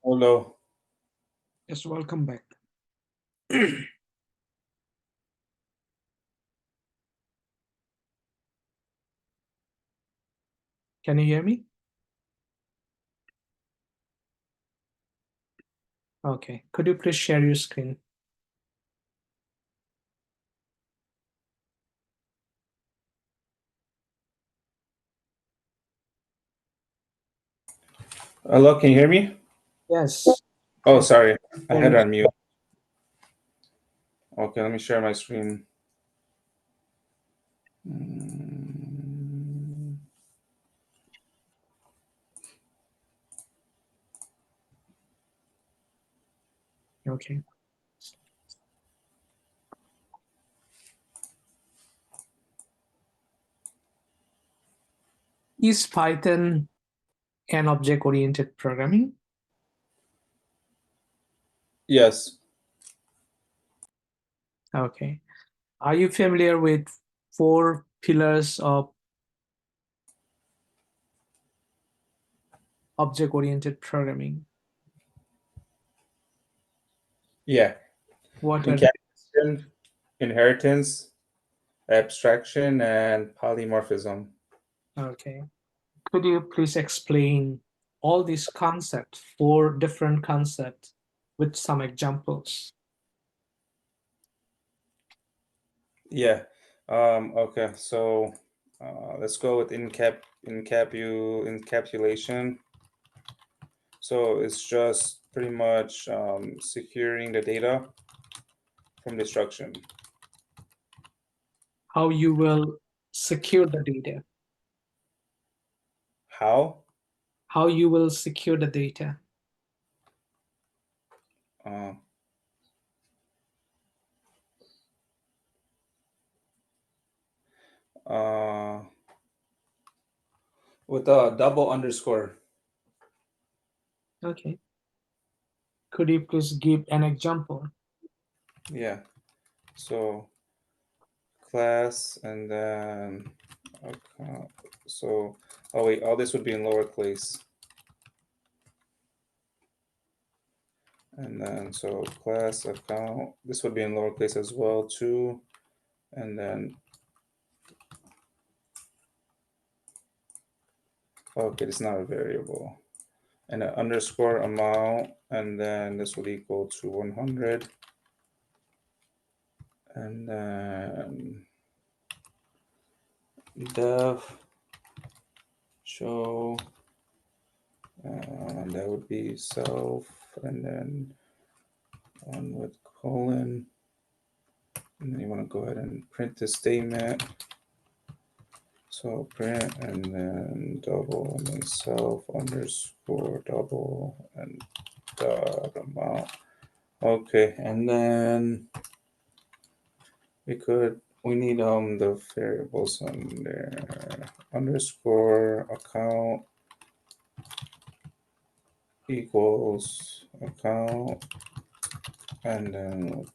Hello. Yes, welcome back. Can you hear me? Okay. Could you please share your screen? Hello, can you hear me? Yes. Oh, Can sorry. I you had share it on mute. Okay, let me share my screen. Mm, Okay. Is Python an object-oriented programming? Yes. Okay. Are you familiar with four pillars of object-oriented programming? Yeah. What are they? Encapsulation, inheritance, abstraction, and polymorphism. Okay. Could you please explain all these concepts, four different concepts, with some examples? Yeah. Okay, so let's go with encapsulation. So it's just pretty much securing the data from destruction. How you will secure the data? How? How you will secure the data? Uh, uh, with a double underscore. Okay. Could you please give an example? Yeah. So class and then account. So oh wait, all this would be in lowercase. And then so class account. This would be in lowercase as well too. And then okay, it's not a variable. And an underscore amount, and then this would equal to 100. And then def show that would be self, and then one with colon, and then you want to go ahead and print the statement. So print and then double and then self underscore double and dot amount. Okay, and then we need the variables on there. Underscore account equals account, and then with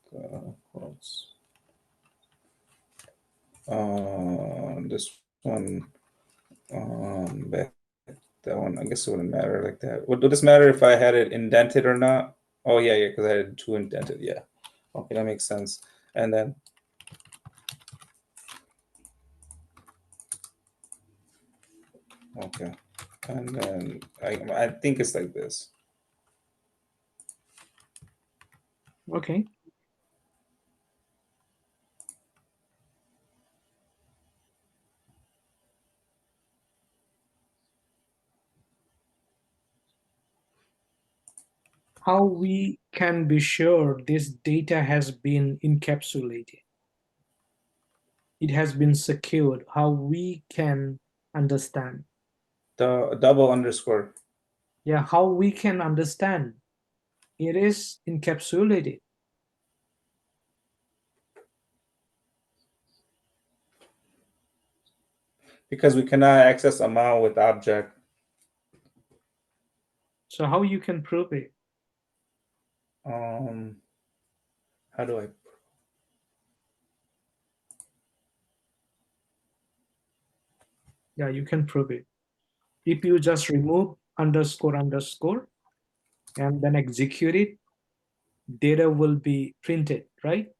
quotes. This one, that one. I guess it wouldn't matter like that. Would this matter if I had it indented or not? Oh yeah, yeah, because I had two indented. Yeah. Okay, that makes sense. And then okay, and then I think it's like this. Okay. How we can be sure this data has been encapsulated? It has been secured. How we can understand? The double underscore. Yeah, how we can understand it is encapsulated. Because we cannot access amount with object. So how you can prove it? Um, how do I? Yeah, you can prove it. If you just remove underscore underscore, and then execute it, data will be printed, right?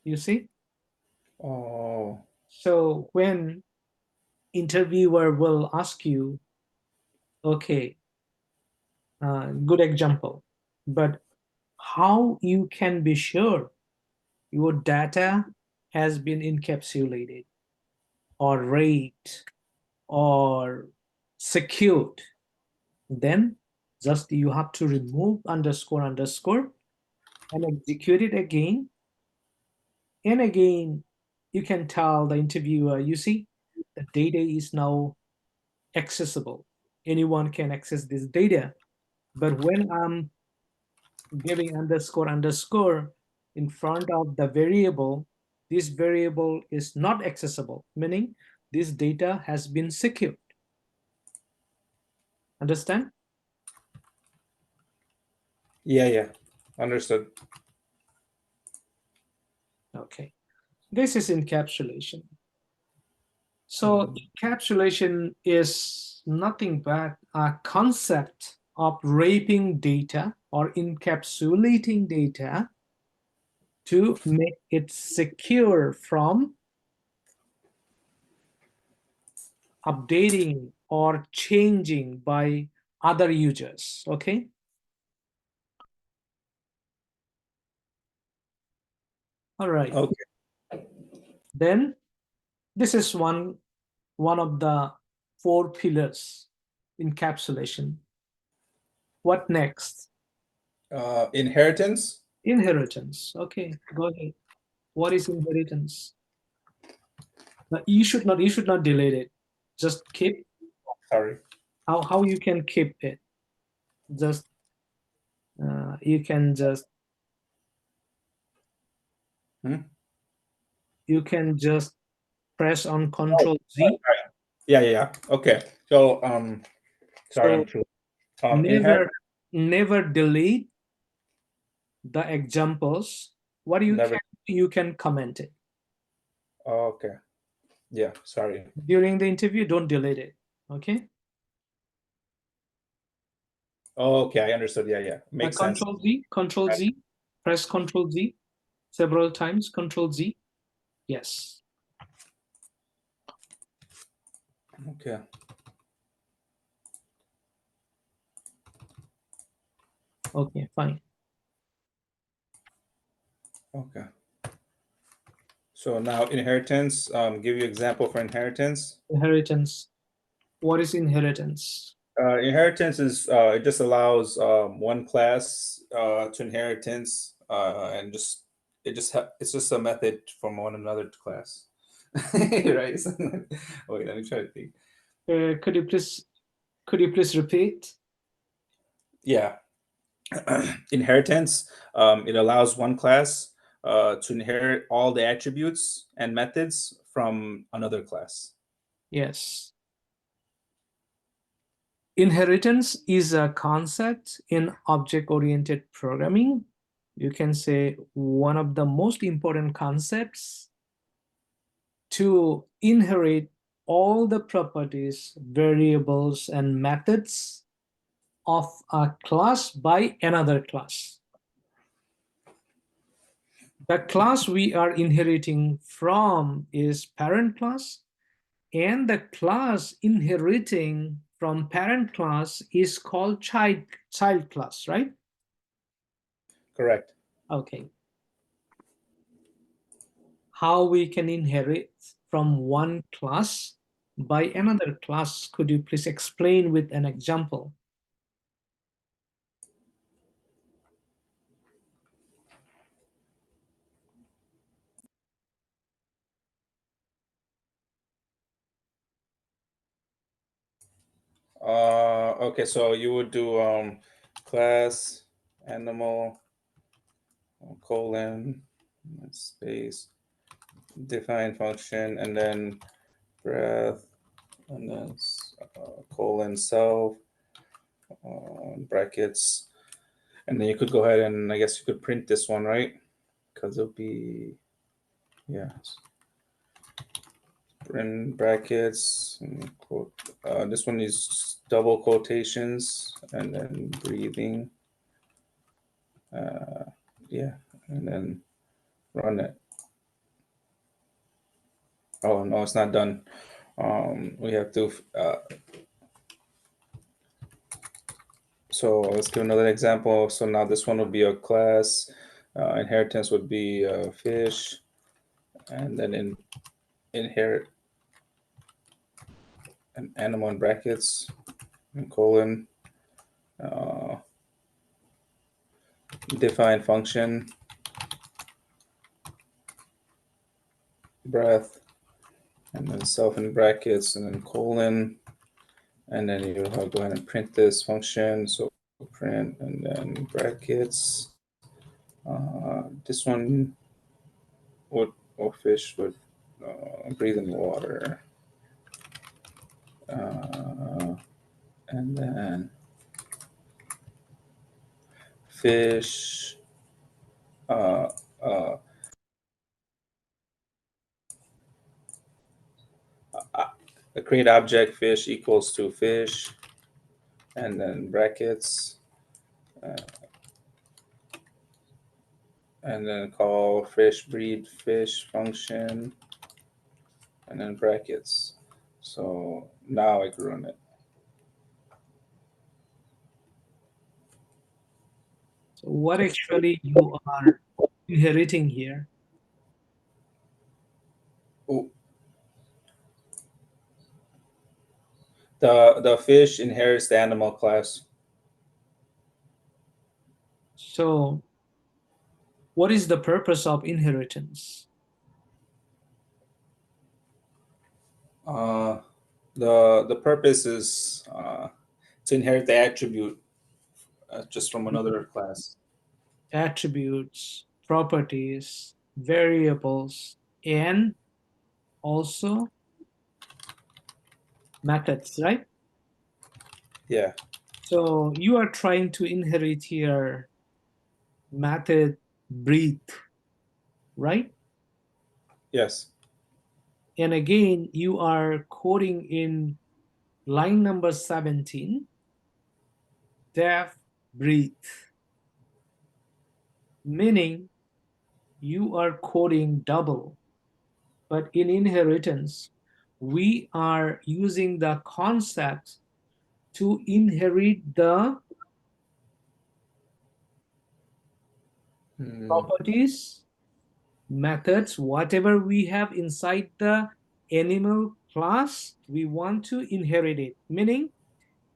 You see? Oh. So when interviewer will ask you, okay, good example, but how you can be sure your data has been encapsulated or raped or secured, then just you have to remove underscore underscore and execute it again and again. You can tell the interviewer, you see, the data is now accessible. Anyone can access this data. But when I'm giving underscore underscore in front of the variable, this variable is not accessible, meaning this data has been secured. Understand? Yeah. Understood. Okay. This is encapsulation. So encapsulation is nothing but a concept of wrapping data or encapsulating data to make it secure from updating or changing by other users. Okay. All right. Okay. Then this is one of the 4 pillars, encapsulation. What next? Inheritance. Inheritance. Okay, go ahead. What is inheritance? You should not delete it. Just keep. Sorry. How you can keep it? Just you can just Hmm? you can just press on Oh, Control Z. yeah. Okay. So sorry, I'm So true. Inherit. never delete the examples. What Never. you can comment it Okay. Yeah. Sorry. during the interview. Don't delete it. Okay. Okay, I understood. Yeah. Makes sense. Control Z, press Control Z several times. Control Z. Yes. Okay. Okay, fine. Okay. So now inheritance. Give you example for inheritance. Inheritance. What is inheritance? Inheritance is it just allows one class to inheritance, and it's just a method from one another class, right? Wait, let me try to think. Could you please repeat? Yeah, inheritance. It allows one class to inherit all the attributes and methods from another class. Yes. Inheritance is a concept in object-oriented programming. You can say one of the most important concepts to inherit all the properties, variables, and methods of a class by another class. The class we are inheriting from is parent class, and the class inheriting from parent class is called child class, right? Correct. Okay. How we can inherit from one class by another class? Could you please explain with an example? Okay, so you would do class animal colon space define function and then breath and then colon self brackets, and then you could go ahead and I guess you could print this one, right? Because it'll be, yeah. open brackets, and quote, this one is double quotations, and then breathing. Yeah, and then run it. Oh no, it's not done. We have to. So let's give another example. So now this one would be a class. Inheritance would be fish, and then inherit an animal in brackets and colon. Define function, breath, and then self in brackets, and then colon, and then you go ahead and print this function. So print and then brackets. This one would, or fish would breathe in water, and then fish. Uh, uh, the create object fish equals to fish, and then brackets, and then call fish breed fish function, and then brackets. So now I can run it. So what actually you are inheriting here? Ooh. The fish inherits the animal class. So what is the purpose of inheritance? Uh, the purpose is to inherit the attribute just from another class. Attributes, properties, variables, and also methods, right? Yeah. So you are trying to inherit here method breathe, right? Yes. And again, you are coding in line number 17, def breathe, meaning you are coding double. But in inheritance, we are using the concept to inherit the Hmm. properties, methods, whatever we have inside the animal class, we want to inherit it. Meaning,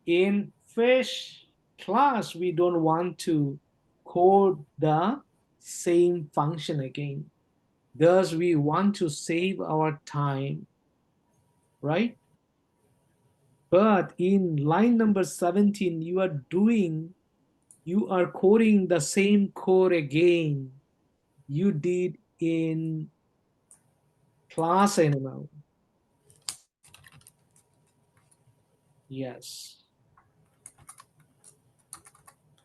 in fish class, we don't want to code the same function again. Thus, we want to save our time, right? But in line number 17, you are coding the same code again you did in class animal. Yes,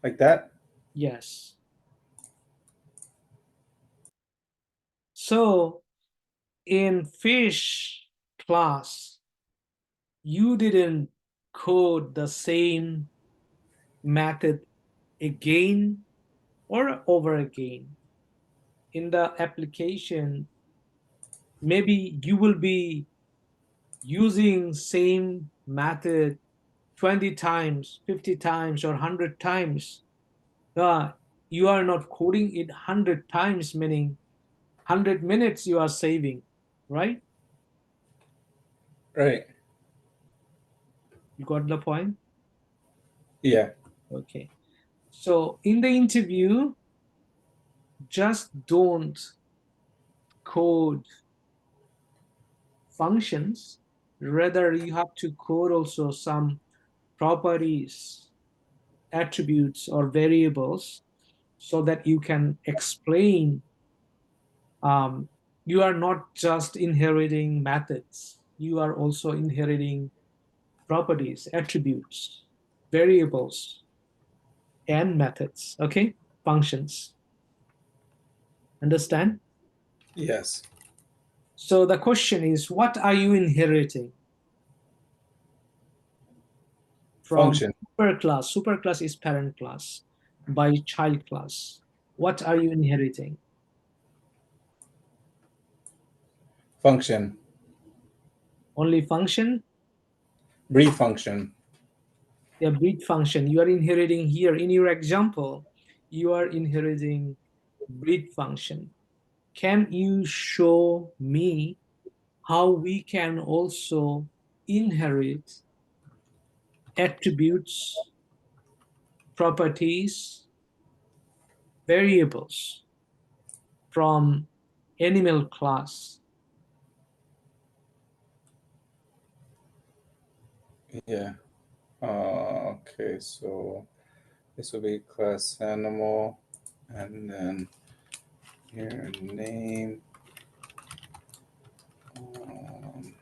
Like that? yes. So in fish class, you didn't code the same method again or over again. In the application, maybe you will be using same method 20 times, 50 times, or 100 times. Uh, you are not coding it 100 times, meaning 100 minutes you are saving, right? Right. You got the point? Yeah. Okay. So in the interview, just don't code functions. Rather, you have to code also some properties, attributes, or variables so that you can explain. Um, you are not just inheriting methods, you are also inheriting properties, attributes, variables, and methods, okay? Functions. Understand? Yes. So the question is, what are you inheriting from Function. superclass? Superclass is parent class by child class. What are you inheriting? Function. Only function? Breed function. Yeah, breed function. You are inheriting here in your example, you are inheriting breed function. Can you show me how we can also inherit attributes, properties, variables from animal class? Yeah. Okay, so this will be class animal, and then here name. Um,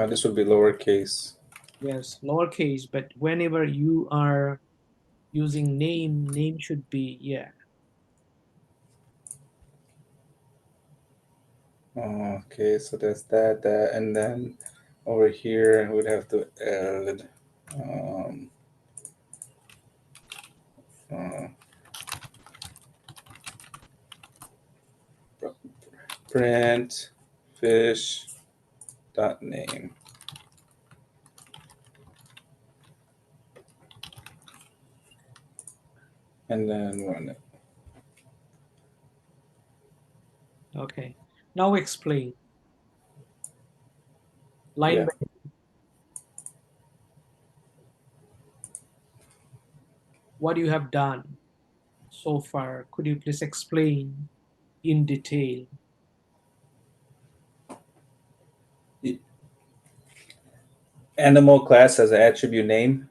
this would be lowercase. Yes, lowercase, but whenever you are using name, name should be, yeah. Okay, so that's that, and then over here we'd have to add um, uh, print fish dot name, and then run it. Okay. Now explain. Line Yeah. by what you have done so far. Could you please explain in detail? Animal class has an attribute name,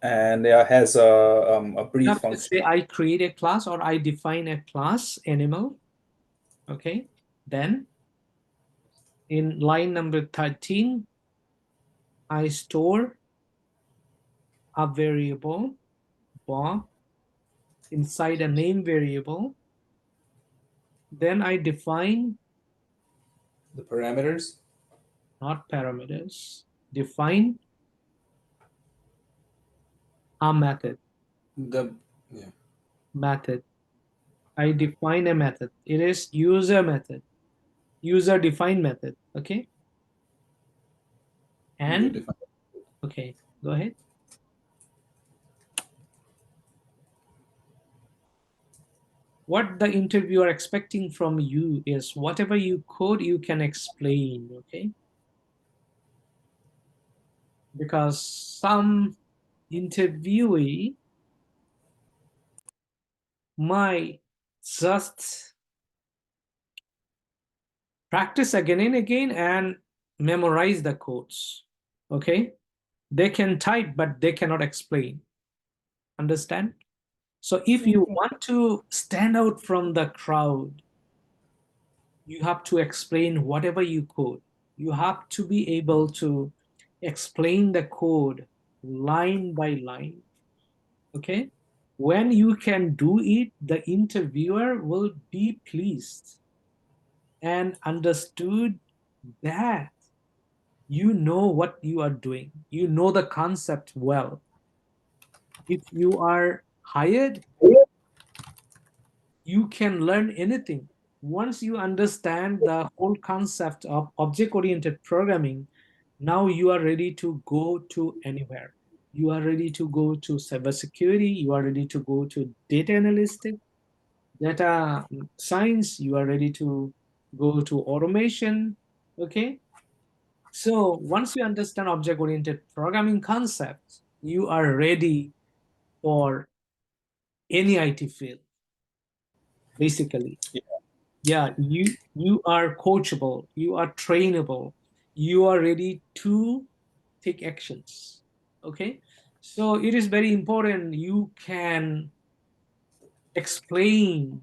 and it has a You breed have to say function. I create a class or I define a class animal. Okay. Then in line number 13, I store a variable Bob inside a name variable. Then I define, The parameters. not parameters, define a method. The yeah. Method. I define a method. It is user method, user defined method. Okay. User And defined. okay, go ahead. What the interviewer expecting from you is whatever you code, you can explain. Okay. Because some interviewee might just practice again and again and memorize the codes. Okay. They can type, but they cannot explain. Understand? So if you want to stand out from the crowd, you have to explain whatever you code. You have to be able to explain the code line by line. Okay? When you can do it, the interviewer will be pleased and understood that you know what you are doing. You know the concept well. If you are hired, you can learn anything. Once you understand the whole concept of object-oriented programming, now you are ready to go to anywhere. You are ready to go to cybersecurity. You are ready to go to data analytics, data science. You are ready to go to automation. Okay. So once you understand object-oriented programming concepts, you are ready for any IT field, basically. Yeah, you are coachable, you are trainable, you are ready to take actions. Okay, so it is very important you can explain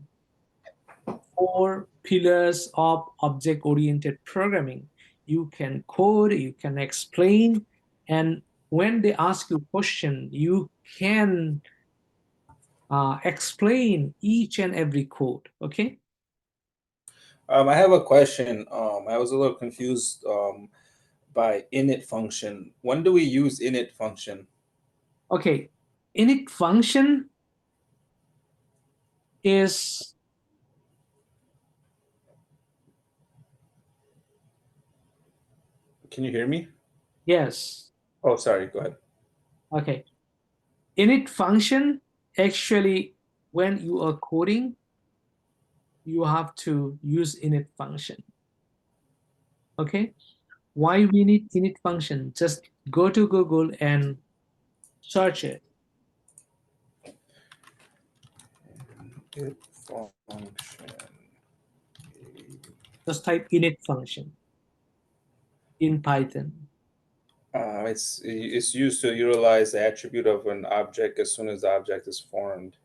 4 pillars of object oriented programming. You can code, you can explain, and when they ask you question, you can explain each and every code. Okay. I have a question. I was a little confused by init function. When do we use init function? Okay. Init function is, Can you hear me? yes. Oh, sorry. Go ahead. Okay. Init function, actually, when you are coding, you have to use init function. Okay. Why we need init function? Just go to Google and search it. Init function. Just type init function in Python. It's used to utilize the attribute of an object as soon as the object is formed.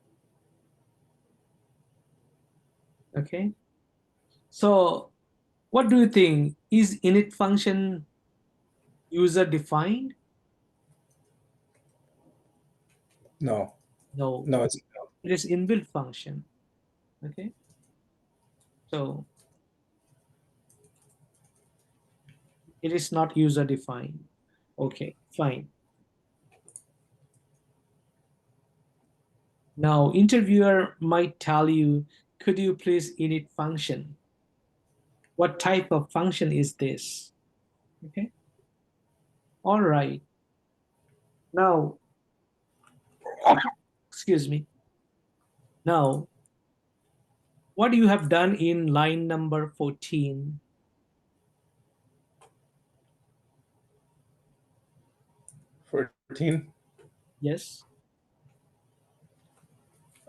Okay. So what do you think? Is init function user defined? No, No, no, it's it is inbuilt function. Okay. So it is not user defined. Okay, fine. Now, interviewer might tell you, could you please init function? What type of function is this? Okay, all right. Now, excuse me. Now, what you have done in line number 14? 14. Yes,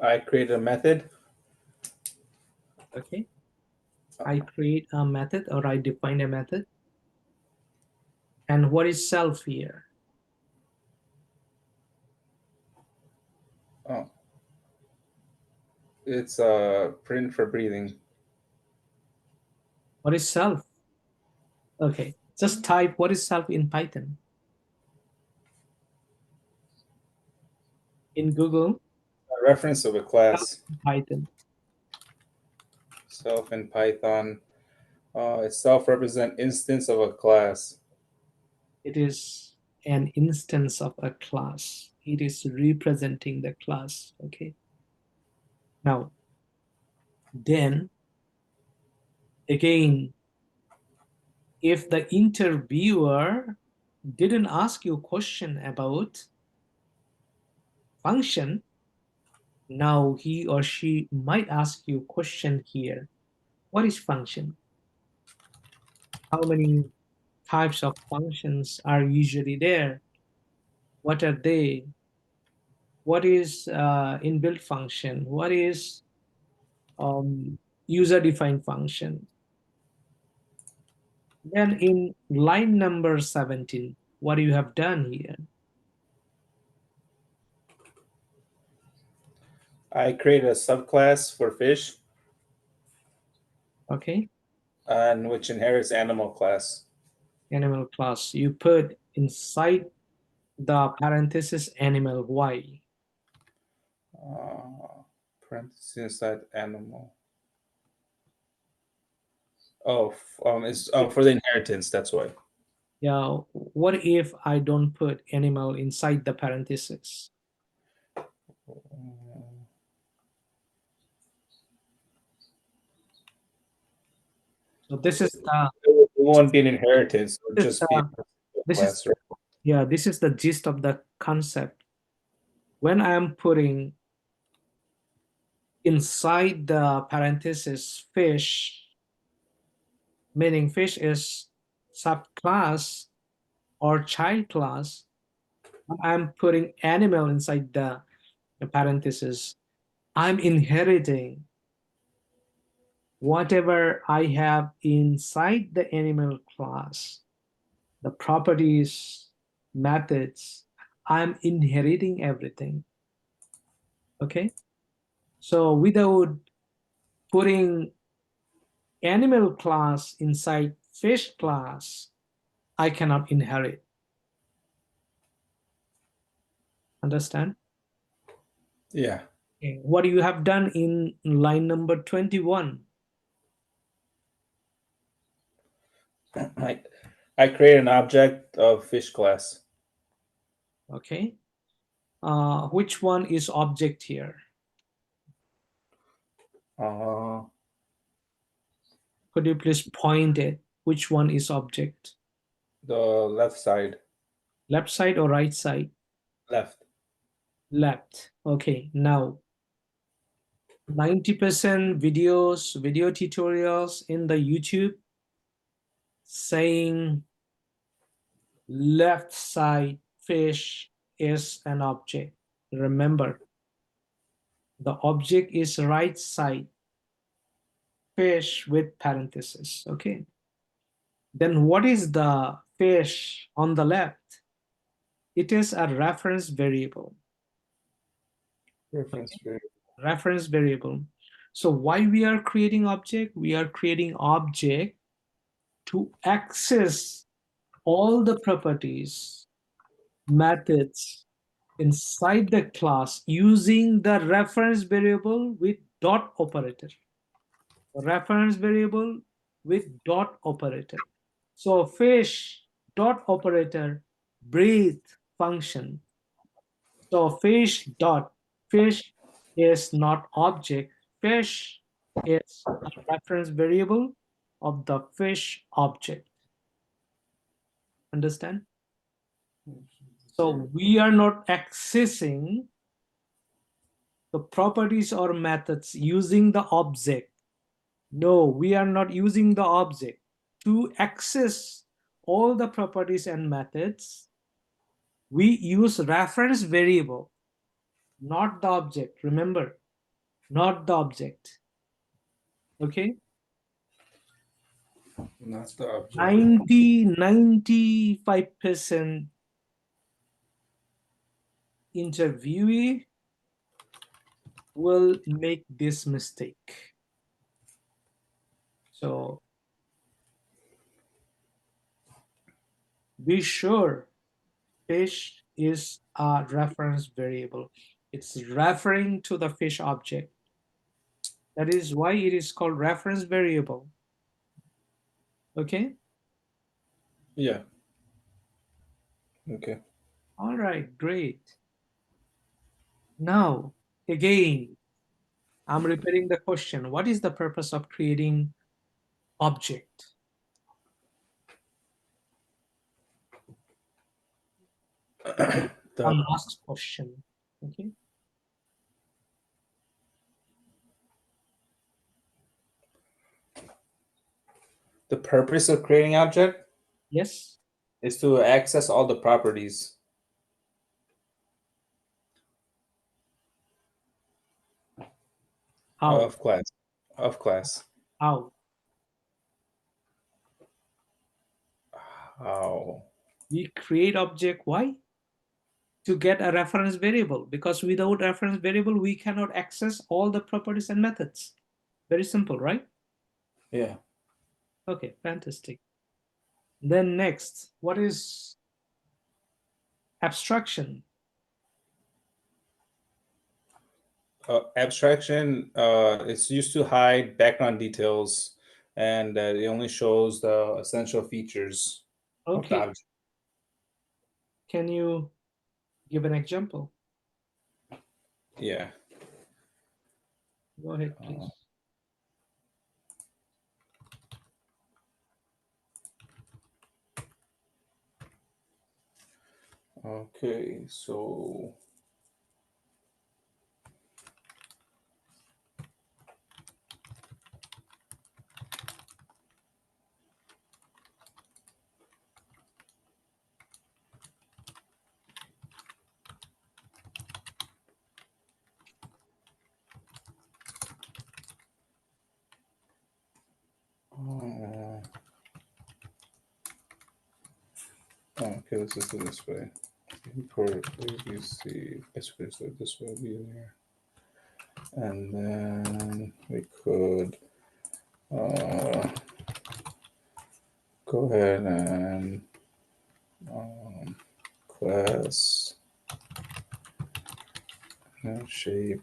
I created a method. okay. I create a method, or I define a method. And what is self here? Oh, it's a print for breathing. What is self? Okay, just type what is self in Python. In Google, A reference of a self class. in Python. Self in Python. Itself represent instance of a class. It is an instance of a class. It is representing the class. Okay. Now, then again, if the interviewer didn't ask you a question about function, now he or she might ask you a question here. What is function? How many types of functions are usually there? What are they? What is inbuilt function? What is user-defined function? Then in line number 17, what you have done here? I created a subclass for fish, Okay, and which inherits animal class. animal class. You put inside the parenthesis animal. Why? Parentheses inside animal. Oh, it's for the inheritance. That's why. Yeah, what if I don't put animal inside the parenthesis? So this is the It won't be an inheritance. It would this is just be a this is class, right? yeah, this is the gist of the concept. When I am putting inside the parenthesis fish, meaning fish is subclass or child class, I'm putting animal inside the parenthesis. I'm inheriting whatever I have inside the animal class, the properties, methods. I'm inheriting everything. Okay. So without putting animal class inside fish class, I cannot inherit. Understand? Yeah. Okay. What you have done in line number 21? I create an object of fish class. Okay. Which one is object here? Could you please point it? Which one is object? The left side. Left side or right side? Left. Left. Okay. Now 90% video tutorials in the YouTube saying left side fish is an object. Remember, the object is right side fish with parenthesis. Okay. Then what is the fish on the left? It is a reference variable. Reference Okay. variable. Reference variable. So why we are creating object? We are creating object to access all the properties, methods inside the class using the reference variable with dot operator. Reference variable with dot operator. So fish dot operator breathe function. So fish dot fish is not object. Fish is a reference variable of the fish object. Understand? So we are not accessing the properties or methods using the object. No, we are not using the object. To access all the properties and methods, we use reference variable, not the object. Remember, not the object. Okay? That's the object. 95% interviewee will make this mistake. So be sure fish is a reference variable. It's referring to the fish object. That is why it is called reference variable. Okay? Yeah. Okay. All right, great. Now, again, I'm repeating the question. What is the purpose of creating object? One last question. Okay. The purpose of creating object Yes. is to access all the properties How? of class. Of class. How? How? We create object. Why? To get a reference variable, because without reference variable, we cannot access all the properties and methods. Very simple, right? Yeah. Okay, fantastic. Then next, what is abstraction? Abstraction is used to hide background details, and it only shows the essential features of the Okay, object. can you give an example? Yeah. Go ahead, please. Okay, so okay, let's just do this way. Import ABC. Basically, so this will be there, and then we could go ahead and class shape.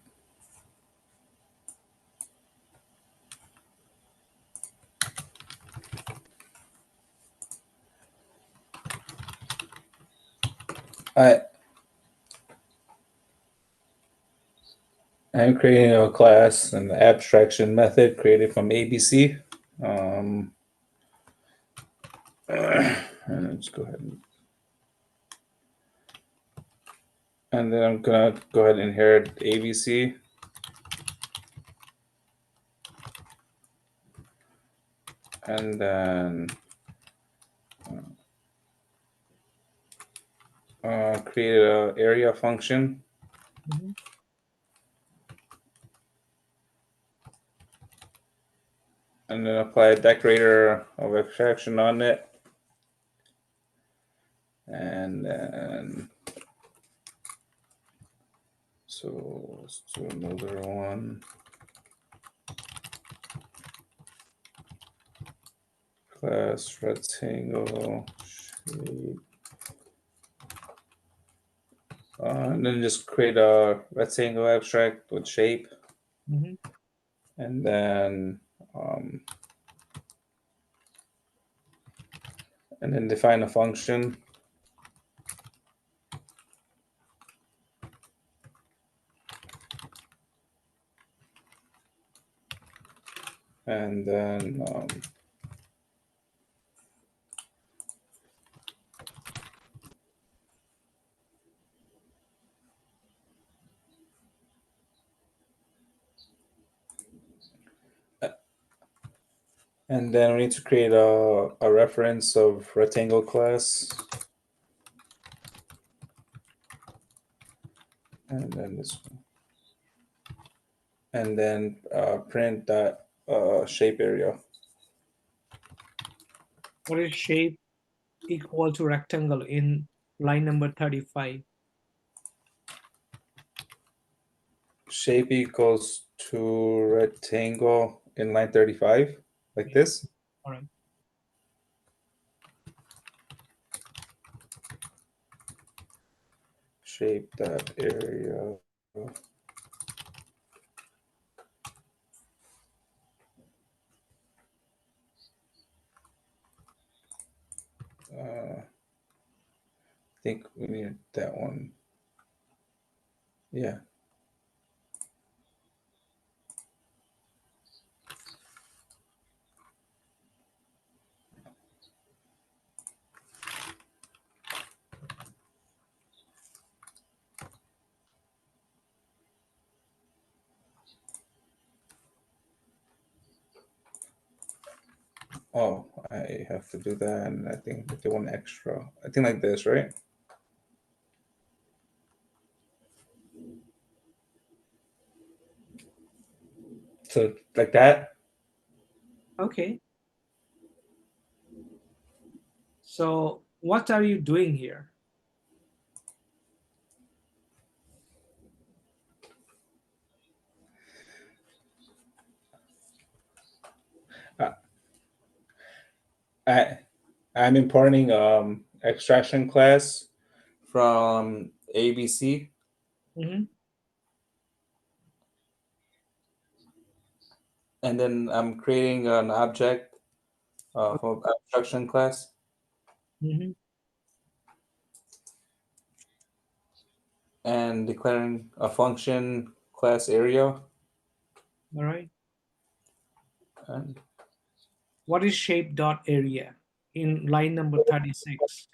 I'm creating a class, an abstraction method created from ABC. And let's go ahead and then I'm gonna go ahead and inherit ABC. And then create a area function. Mm-hmm. And then apply a decorator of abstraction on it. And then, so let's do another one. Class rectangle shape. And then just create a rectangle abstract with shape. Mm-hmm. And then define a function. And then we need to create a reference of rectangle class. And then this one. And then print that shape area. What is shape equal to rectangle in line number 35? Shape equals to rectangle in line 35, like this. All right. Shape that area. I think we need that one. Yeah. Oh, I have to do that, and I think I do one extra. I think like this, right? So like that. Okay. So what are you doing here? Uh, I I'm importing extraction class from ABC, Mm-hmm. and then I'm creating an object from abstraction class, Mm-hmm. and declaring a function class area. All right. And What is shape dot area in line number 36?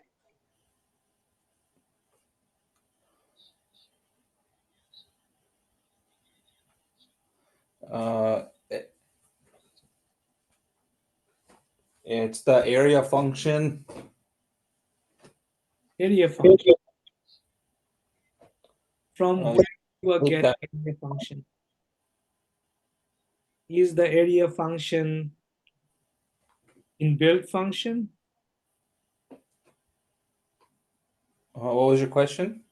uh, it's the area function. Area function. From Uh, where you are take getting that. area function? Is the area function inbuilt function? What was your question?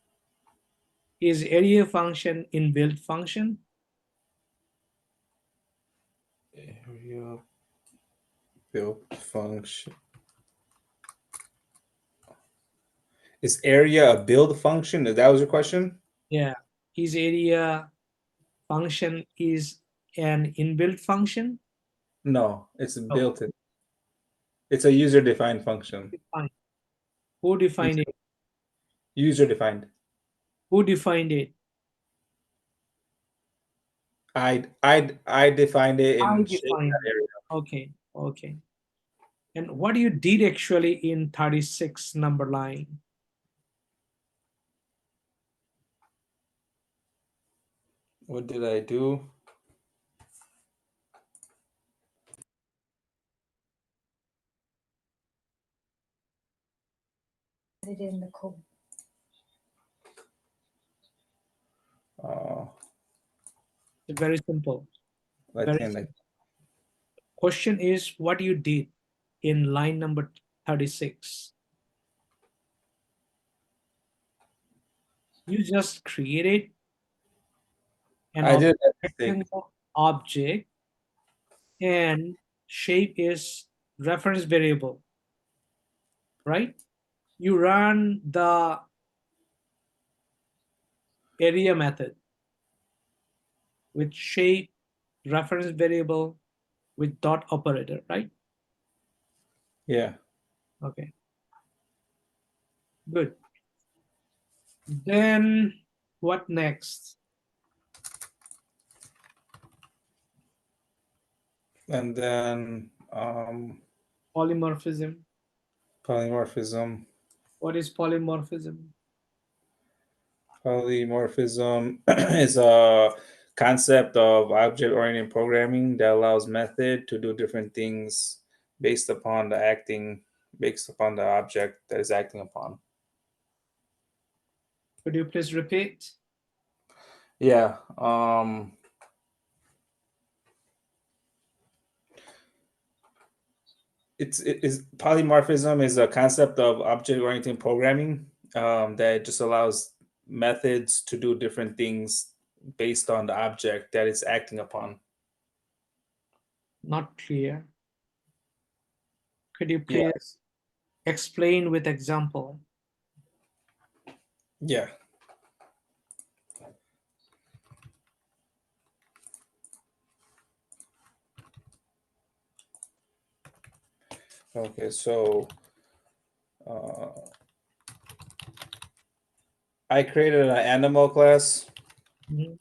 Is area function inbuilt function? Area build function. Is area a build function? That was your question? Yeah. Is area function is an inbuilt function? No, it's No. built-in. It's a user-defined function. Defined. Who defined it? User-defined. Who defined it? I defined it I in shape defined that it. area. Okay, okay. And what you did actually in 36 number line? What did I do? It in the code. It's very simple. I Very think simple. Question is what you did in line number 36. You just created an I did that mistake. rectangle object and shape is reference variable, right? You run the area method with shape reference variable with dot operator, right? Yeah. Okay, good. Then what next? And then Polymorphism. polymorphism. What is polymorphism? Polymorphism is a concept of object-oriented programming that allows method to do different things based upon the object that is acting upon. Could you please repeat? Yeah. It is polymorphism is a concept of object-oriented programming that just allows methods to do different things based on the object that it's acting upon. Not clear. Could you please Yes. explain with example? Yeah. Okay, so I created an animal class, Mhm.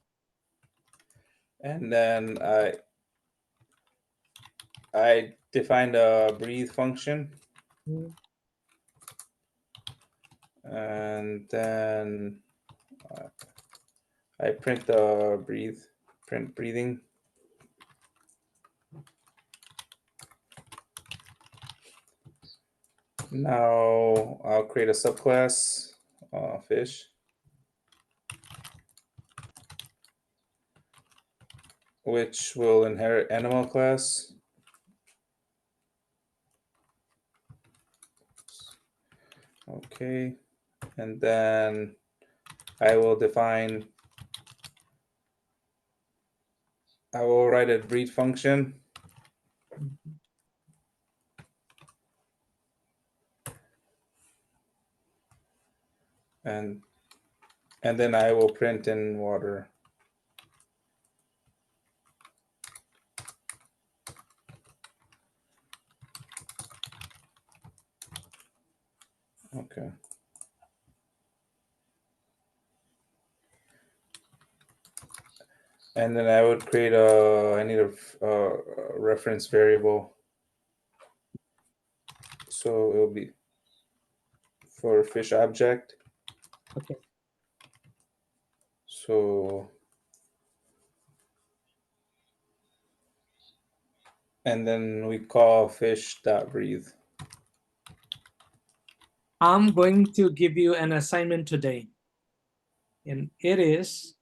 and then I defined a breathe function, Mhm. and then I print the print breathing. Now I'll create a subclass, fish, which will inherit animal class. Okay, and then I will write a breathe function, and then I will print in water. Okay. And then I would create I need a reference variable. So it'll be for fish object. Okay. So, and then we call fish.breathe. I'm going to give you an assignment today, and it is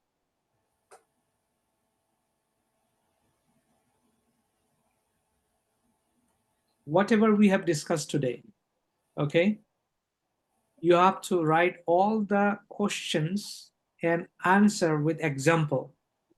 whatever we have discussed today. Okay, you have to write all the questions and answer with example.